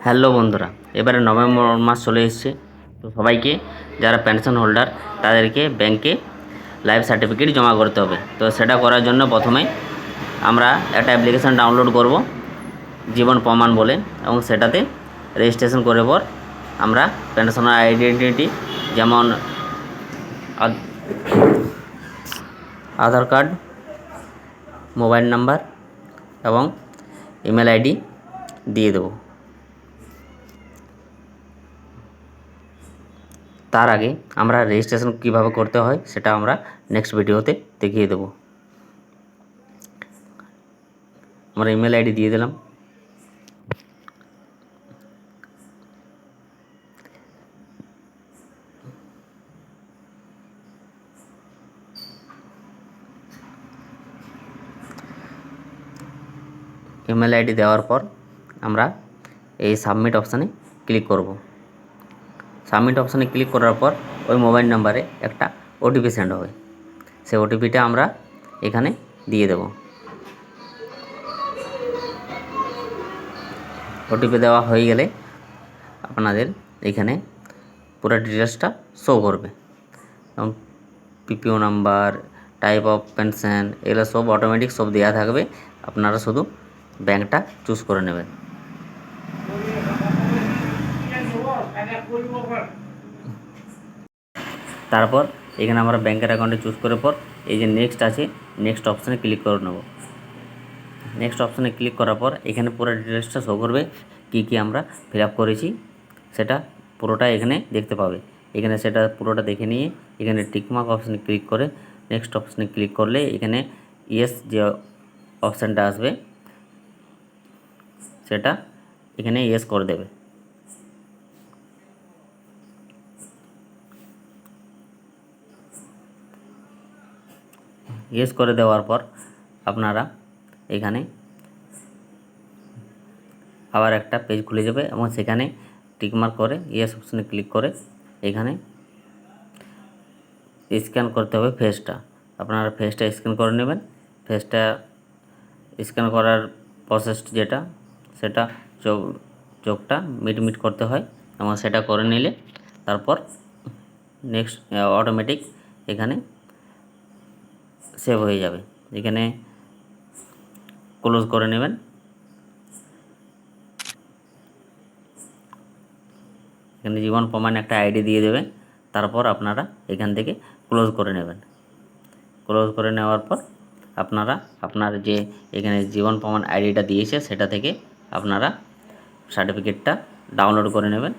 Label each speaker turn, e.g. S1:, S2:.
S1: Hello বন্ধুরা, এবারে November মাস চলে এসছে। তো সবাইকে যারা পেনশন হোল্ডার তাদেরকে ব্যাংকে লাইফ সার্টিফিকেট জমা করতে হবে। তো সেটা করার জন্য প্রথমে আমরা একটা অ্যাপ্লিকেশান ডাউনলোড করব, জীবন প্রমাণ বলে, এবং সেটাতে রেজিস্ট্রেশন করে পর আমরা পেনশনার আইডেন্টিটি যেমন আধার কার্ড, মোবাইল নাম্বার এবং ইমেল আইডি দিয়ে দেবো। তার আগে আমরা রেজিস্ট্রেশন কীভাবে করতে হয় সেটা আমরা নেক্সট ভিডিওতে দেখিয়ে দেবো। আমরা ইমেল আইডি দিয়ে দিলাম। ইমেল আইডি দেওয়ার পর আমরা এই সাবমিট অপশানে ক্লিক করব। সাবমিট অপশানে ক্লিক করার পর ওই মোবাইল নাম্বারে একটা ওটিপি সেন্ড হবে। সেই ওটিপিটা আমরা এখানে দিয়ে দেব। ওটিপি দেওয়া হয়ে গেলে আপনাদের এখানে পুরো ডিটেলসটা শো করবে, এবং পিপিও নাম্বার, টাইপ অফ পেনশন, এগুলো সব অটোমেটিক সব দেওয়া থাকবে। আপনারা শুধু ব্যাংকটা চুজ করে নেবেন। তারপর এখানে আমরা ব্যাংকের অ্যাকাউন্টে চুজ করার পর এই যে নেক্সট আছে, নেক্সট অপশানে ক্লিক করে নেব। নেক্সট অপশানে ক্লিক করার পর এখানে পুরো ডিটেলসটা শো করবে, কী আমরা ফিল আপ করেছি সেটা পুরোটা এখানে দেখতে পাবে। এখানে সেটা পুরোটা দেখে নিয়ে এখানে টিকমার্ক অপশানে ক্লিক করে নেক্সট অপশানে ক্লিক করলে এখানে ইয়েস যে অপশানটা আসবে সেটা এখানে ইয়েস করে দেবে। ইয়েস করে দেওয়ার পর আপনারা এখানে আবার একটা পেজ খুলে যাবে, এবং সেখানে টিকমার্ক করে ইয়েস অপশানে ক্লিক করে এখানে স্ক্যান করতে হবে ফেসটা। আপনারা ফেসটা স্ক্যান করে নেবেন। ফেসটা স্ক্যান করার প্রসেস যেটা সেটা চোখটা মিটমিট করতে হয়, এবং সেটা করে নিলে তারপর নেক্সট অটোমেটিক এখানে সেভ হয়ে যাবে। এখানে ক্লোজ করে নেবেন। এখানে জীবন প্রমাণ একটা আইডি দিয়ে দেবেন। তারপর আপনারা এখান থেকে ক্লোজ করে নেবেন। ক্লোজ করে নেওয়ার পর আপনারা আপনার যে এখানে জীবন প্রমাণ আইডিটা দিয়েছে সেটা থেকে আপনারা সার্টিফিকেটটা ডাউনলোড করে নেবেন।